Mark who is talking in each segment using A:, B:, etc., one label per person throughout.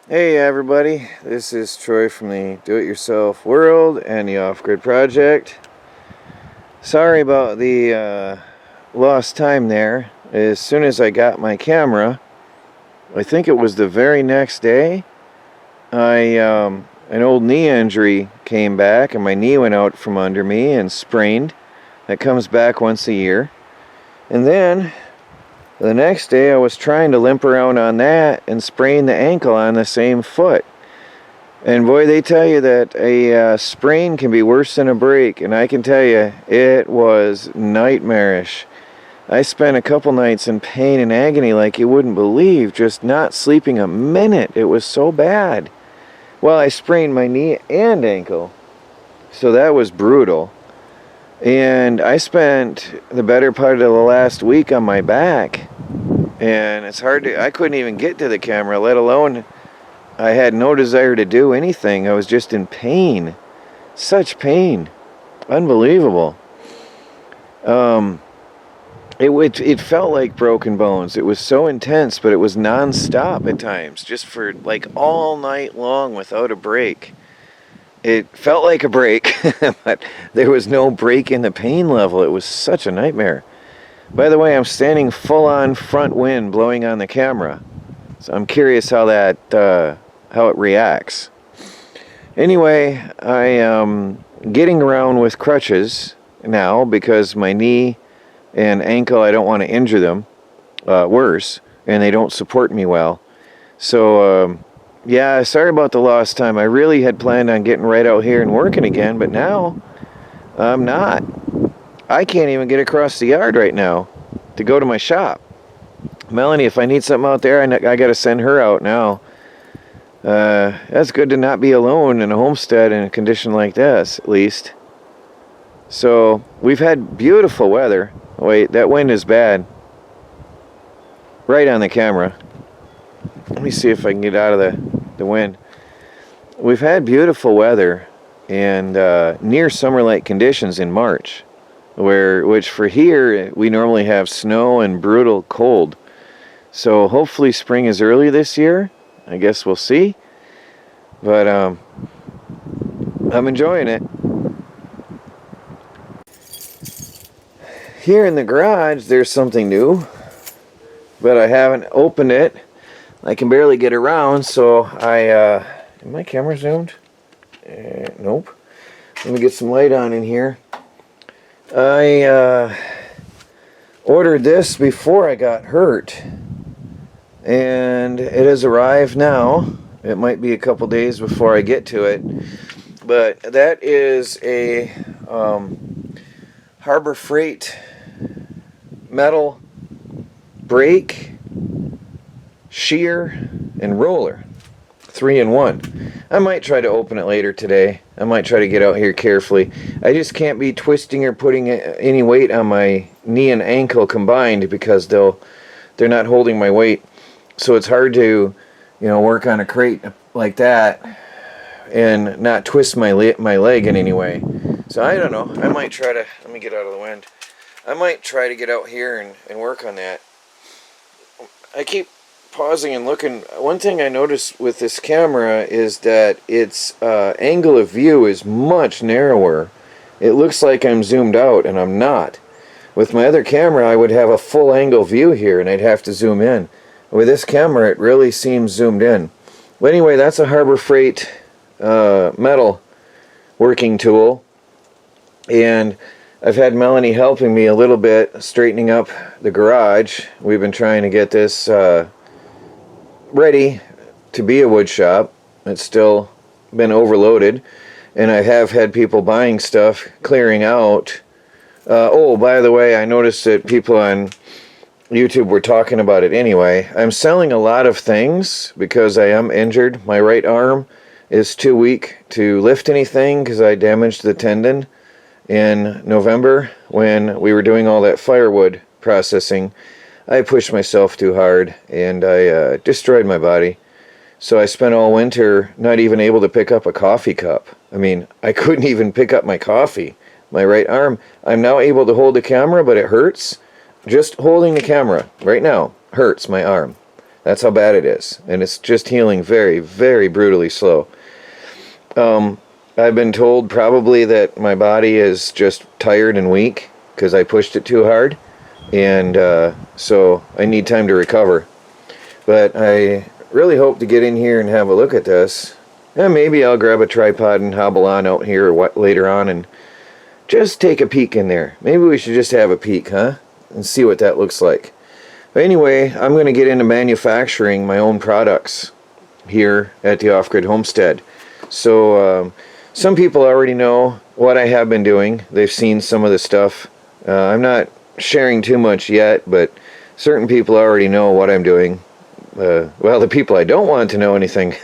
A: Hey everybody, this is Troy from the Do-It-Yourself World and the Off-Grid Project. Sorry about the lost time there. As soon as I got my camera, I think it was the very next day, an old knee injury came back and my knee went out from under me and sprained. That comes back once a year. And then the next day I was trying to limp around on that and sprain the ankle on the same foot. And boy, they tell you that a sprain can be worse than a break, and I can tell you, it was nightmarish. I spent a couple nights in pain and agony like you wouldn't believe, just not sleeping a minute. It was so bad. Well, I sprained my knee and ankle, so that was brutal. And I spent the better part of the last week on my back, and it's hard to, I couldn't even get to the camera, let alone I had no desire to do anything. I was just in pain. Such pain. Unbelievable. It felt like broken bones. It was so intense, but it was non-stop at times, just for like all night long without a break. It felt like a break, but there was no break in the pain level. It was such a nightmare. By the way, I'm standing full on front wind blowing on the camera. So I'm curious how how it reacts. Anyway, I am getting around with crutches now because my knee and ankle, I don't want to injure them worse, and they don't support me well. So, yeah, sorry about the lost time. I really had planned on getting right out here and working again, but now I'm not. I can't even get across the yard right now to go to my shop. Melanie, if I need something out there, I got to send her out now. That's good to not be alone in a homestead in a condition like this, at least. So, we've had beautiful weather. Wait, that wind is bad. Right on the camera. Let me see if I can get out of the wind. We've had beautiful weather and near summer-like conditions in March, which for here we normally have snow and brutal cold. So hopefully spring is early this year. I guess we'll see. But I'm enjoying it. Here in the garage there's something new, but I haven't opened it. I can barely get around, so is my camera zoomed? Nope. Let me get some light on in here. I ordered this before I got hurt, and it has arrived now. It might be a couple days before I get to it, but that is a Harbor Freight metal brake, shear, and roller. 3-in-1. I might try to open it later today. I might try to get out here carefully. I just can't be twisting or putting any weight on my knee and ankle combined because they're not holding my weight. So it's hard to, work on a crate like that and not twist my leg in any way. So I don't know. I might try to, let me get out of the wind. I might try to get out here and work on that. I keep pausing and looking. One thing I noticed with this camera is that its angle of view is much narrower. It looks like I'm zoomed out, and I'm not. With my other camera, I would have a full angle view here, and I'd have to zoom in. With this camera, it really seems zoomed in. But anyway, that's a Harbor Freight metal working tool, and I've had Melanie helping me a little bit straightening up the garage. We've been trying to get this ready to be a wood shop. It's still been overloaded, and I have had people buying stuff, clearing out. Oh, by the way, I noticed that people on YouTube were talking about it anyway. I'm selling a lot of things because I am injured. My right arm is too weak to lift anything because I damaged the tendon in November when we were doing all that firewood processing. I pushed myself too hard and I destroyed my body. So I spent all winter not even able to pick up a coffee cup. I mean, I couldn't even pick up my coffee. My right arm, I'm now able to hold the camera, but it hurts. Just holding the camera right now hurts my arm. That's how bad it is. And it's just healing very, very brutally slow. I've been told probably that my body is just tired and weak because I pushed it too hard. And so I need time to recover. But I really hope to get in here and have a look at this. And maybe I'll grab a tripod and hobble on out here later on and just take a peek in there. Maybe we should just have a peek, huh? And see what that looks like. But anyway, I'm going to get into manufacturing my own products here at the Off-Grid Homestead. So some people already know what I have been doing. They've seen some of the stuff. I'm not sharing too much yet, but certain people already know what I'm doing. Well, the people I don't want to know anything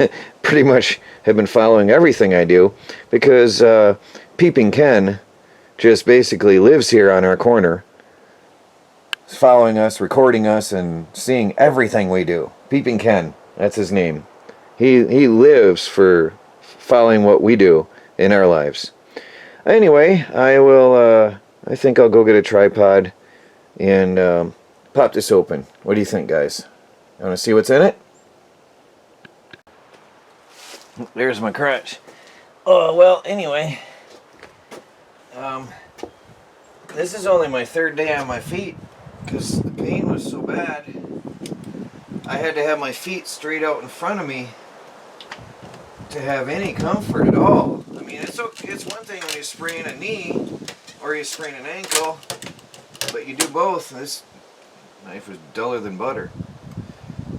A: pretty much have been following everything I do, because Peeping Ken just basically lives here on our corner, following us, recording us, and seeing everything we do. Peeping Ken, that's his name. He lives for following what we do in our lives. Anyway, I think I'll go get a tripod and pop this open. What do you think, guys? You want to see what's in it? There's my crutch. Oh, well, anyway. This is only my third day on my feet because the pain was so bad. I had to have my feet straight out in front of me to have any comfort at all. I mean, it's one thing when you sprain a knee or you sprain an ankle, but you do both. This knife is duller than butter.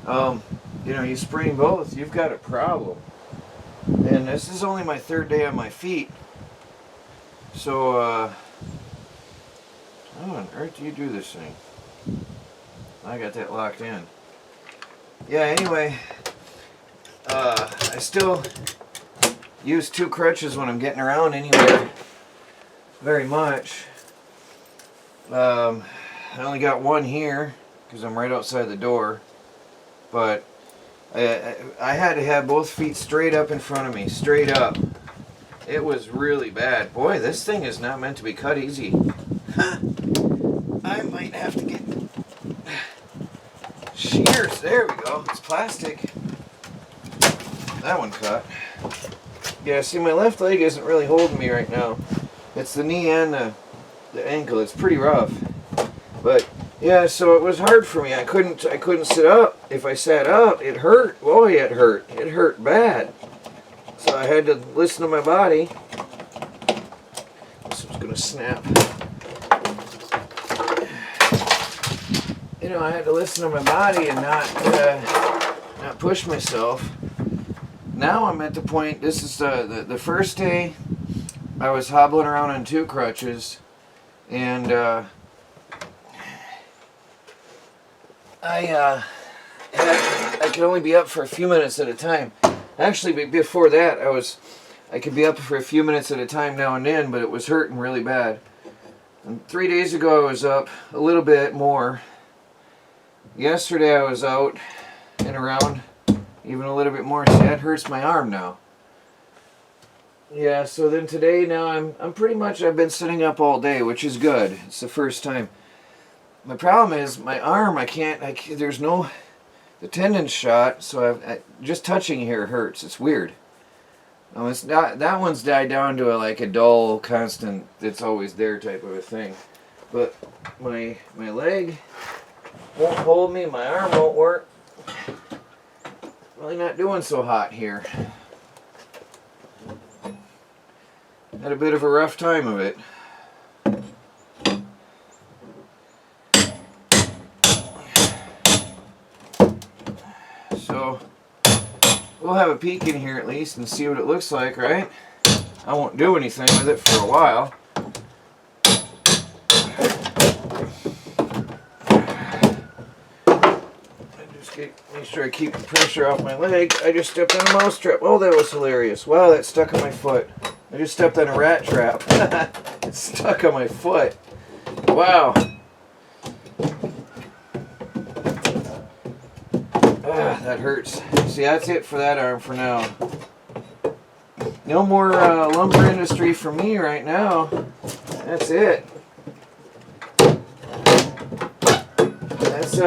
A: You know, you sprain both, you've got a problem. And this is only my third day on my feet. So, how on earth do you do this thing? I got that locked in. Yeah, anyway, I still use 2 crutches when I'm getting around anywhere very much. I only got one here because I'm right outside the door. But I had to have both feet straight up in front of me, straight up. It was really bad. Boy, this thing is not meant to be cut easy. I might have to get shears. There we go. It's plastic. That one cut. Yeah, see, my left leg isn't really holding me right now. It's the knee and the ankle. It's pretty rough. But yeah, so it was hard for me. I couldn't sit up. If I sat up, it hurt. Boy, it hurt. It hurt bad. So I had to listen to my body. This one's gonna snap. You know, I had to listen to my body and not push myself. Now I'm at the point. This is the first day I was hobbling around on 2 crutches, and I could only be up for a few minutes at a time. Actually, before that, I could be up for a few minutes at a time now and then, but it was hurting really bad. And 3 days ago, I was up a little bit more. Yesterday, I was out and around even a little bit more. See, that hurts my arm now. Yeah, so then today, now I'm pretty much, I've been sitting up all day, which is good. It's the first time. My problem is my arm, there's no, the tendon's shot, so just touching here hurts. It's weird. It's not, that one's died down to like a dull, constant, it's always there type of a thing. But my leg won't hold me, my arm won't work. Really not doing so hot here. Had a bit of a rough time of it. So we'll have a peek in here at least and see what it looks like, right? I won't do anything with it for a while. Make sure I keep the pressure off my leg. I just stepped on a mouse trap. Oh, that was hilarious. Wow, that stuck on my foot. I just stepped on a rat trap. It's stuck on my foot. Wow. That hurts. See, that's it for that arm for now. No more lumber industry for me right now. That's it. That's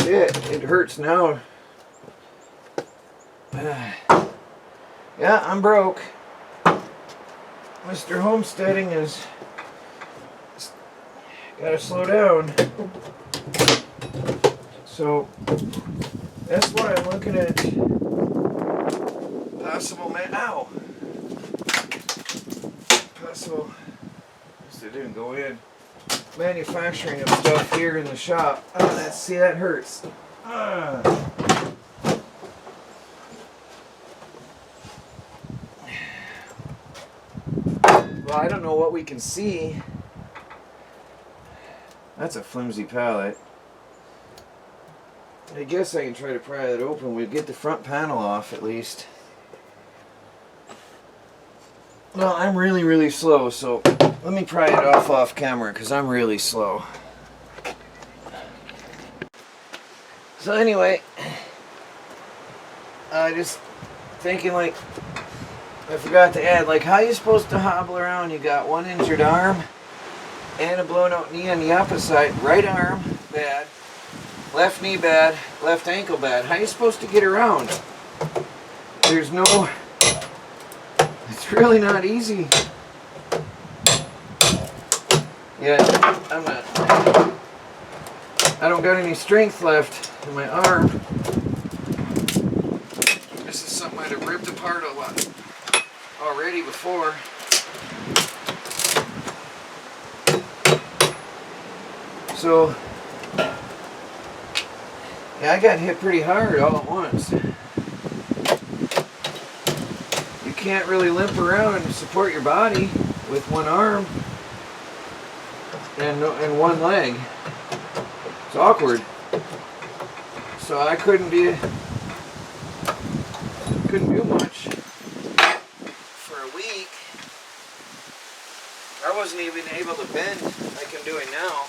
A: it. It hurts now. Yeah, I'm broke. Mr. Homesteading is gotta slow down. So that's why I'm looking at possible possible. At least it didn't go in. Manufacturing of stuff here in the shop. Oh, see, that hurts. Well, I don't know what we can see. That's a flimsy pallet. I guess I can try to pry that open. We'll get the front panel off at least. Well, I'm really, really slow, so let me pry it off camera because I'm really slow. So anyway, just thinking, like, I forgot to add, like, how you supposed to hobble around? You got one injured arm and a blown out knee on the opposite side. Right arm, bad. Left knee bad. Left ankle bad. How you supposed to get around? There's no... It's really not easy. Yeah, I don't got any strength left in my arm. This is something I'd have ripped apart a lot already before. So, yeah, I got hit pretty hard all at once. You can't really limp around and support your body with one arm and one leg. It's awkward. So I couldn't do much for a week. I wasn't even able to bend like I'm doing now.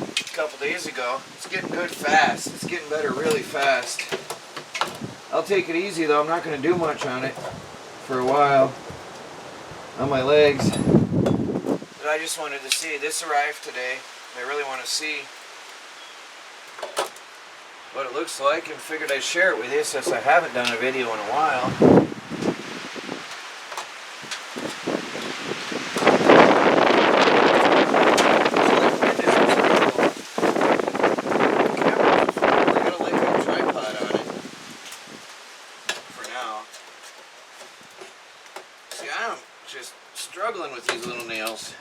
A: A couple days ago. It's getting good fast. It's getting better really fast. I'll take it easy though. I'm not going to do much on it for a while on my legs. But I just wanted to see. This arrived today. I really want to see what it looks like and figured I'd share it with you since I haven't done a video in a while. Just struggling with these little nails.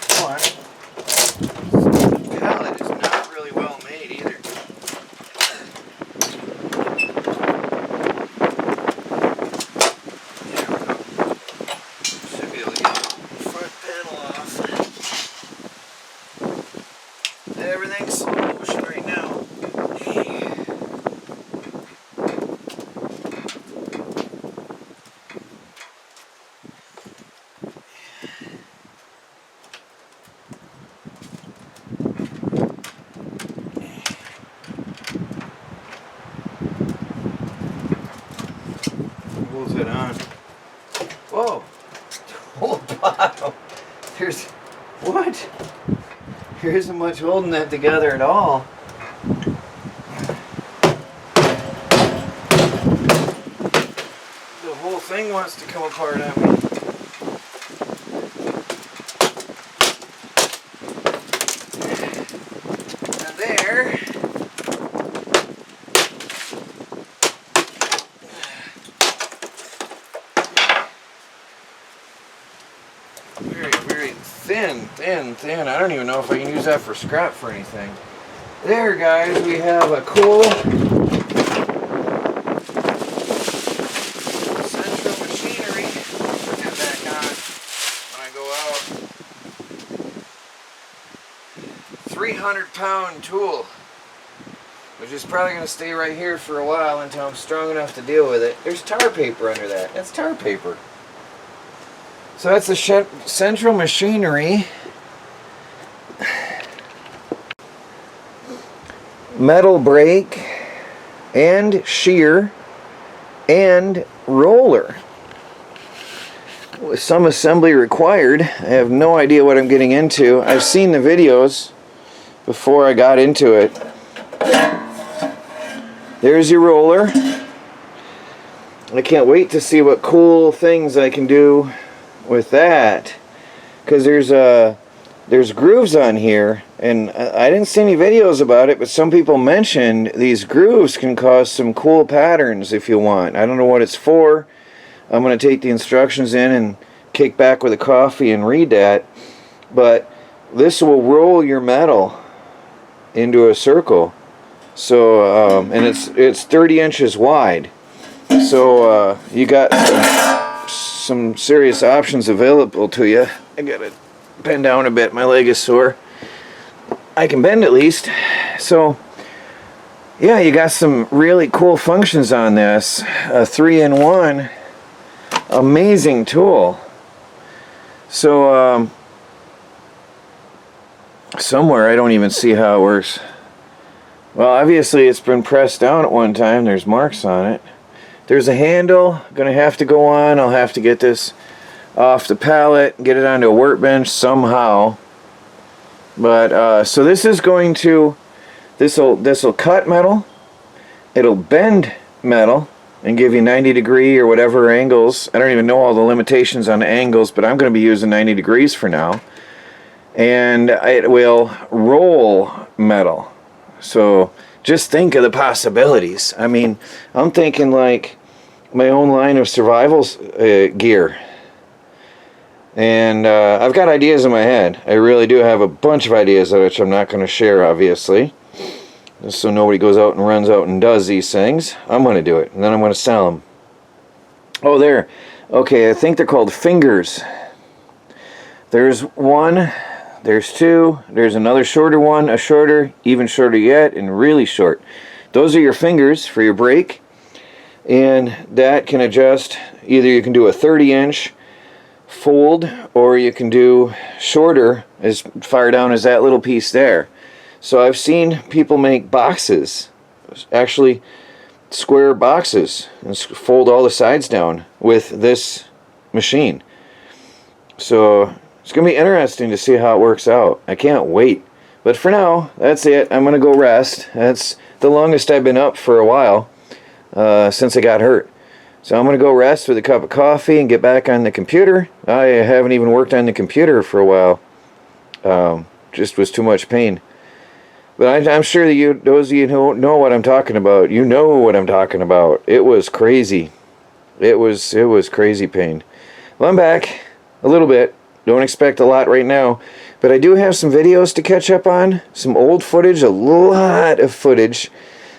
A: Come on. The pallet is not really well made either. There we go. Should be able to get the front panel off. Everything's slow motion right now. Pulls it on. Whoa! Whole bottom. There's what? There isn't much holding that together at all. The whole thing wants to come apart on me. And there. Very, very thin. I don't even know if I can use that for scrap for anything. There, guys, we have a cool central machinery. Put that back on when I go out. 300-pound tool, which is probably going to stay right here for a while until I'm strong enough to deal with it. There's tar paper under that. That's tar paper. So that's the central machinery. Metal brake. and shear and roller. With some assembly required. I have no idea what I'm getting into. I've seen the videos before I got into it. There's your roller. I can't wait to see what cool things I can do with that, because there's grooves on here, and I didn't see any videos about it, but some people mentioned these grooves can cause some cool patterns if you want. I don't know what it's for. I'm going to take the instructions in and kick back with a coffee and read that, but this will roll your metal into a circle. So and it's 30 inches wide, so you got some serious options available to you. I gotta bend down a bit, my leg is sore. I can bend at least. So yeah, you got some really cool functions on this. A 3-in-1 amazing tool. So somewhere, I don't even see how it works. Well, obviously it's been pressed down at one time. There's marks on it. There's a handle gonna have to go on. I'll have to get this off the pallet, get it onto a workbench somehow. But so this is going to, this'll cut metal, it'll bend metal and give you 90-degree or whatever angles. I don't even know all the limitations on the angles, but I'm going to be using 90 degrees for now. And it will roll metal. So just think of the possibilities. I mean, I'm thinking like my own line of survival gear. And I've got ideas in my head. I really do have a bunch of ideas, which I'm not going to share, obviously. Just so nobody goes out and runs out and does these things. I'm going to do it, and then I'm going to sell them. Oh, there. Okay, I think they're called fingers. There's one, there's two, there's another shorter one, a shorter, even shorter yet, and really short. Those are your fingers for your brake, and that can adjust. Either you can do a 30-inch fold, or you can do shorter, as far down as that little piece there. So I've seen people make boxes, actually square boxes, and fold all the sides down with this machine. So it's going to be interesting to see how it works out. I can't wait. But for now, that's it. I'm going to go rest. That's the longest I've been up for a while since I got hurt. So I'm going to go rest with a cup of coffee and get back on the computer. I haven't even worked on the computer for a while. Just was too much pain. But I'm sure that those of you who know what I'm talking about, you know what I'm talking about. It was crazy. It was crazy pain. Well, I'm back a little bit. Don't expect a lot right now. But I do have some videos to catch up on. Some old footage, a lot of footage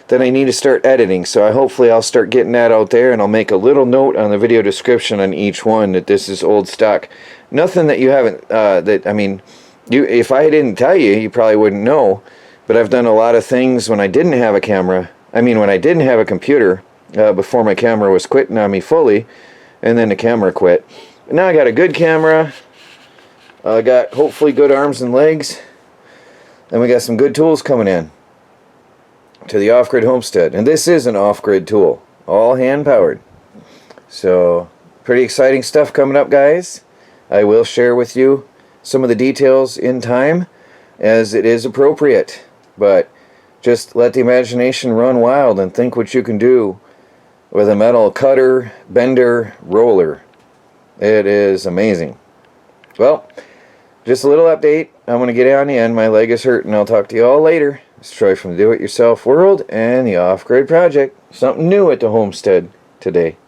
A: that I need to start editing. So hopefully I'll start getting that out there, and I'll make a little note on the video description on each one that this is old stock. Nothing that you haven't, if I didn't tell you, you probably wouldn't know. But I've done a lot of things when I didn't have a camera. When I didn't have a computer, before my camera was quitting on me fully, and then the camera quit. But now I got a good camera. I got hopefully good arms and legs, and we got some good tools coming in to the off-grid homestead. And this is an off-grid tool, all hand-powered. So pretty exciting stuff coming up, guys. I will share with you some of the details in time as it is appropriate. But just let the imagination run wild and think what you can do with a metal cutter, bender, roller. It is amazing. Well, just a little update. I'm going to get on the end. My leg is hurt, and I'll talk to you all later. It's Troy from the Do-It-Yourself World and the Off-Grid Project. Something new at the homestead today.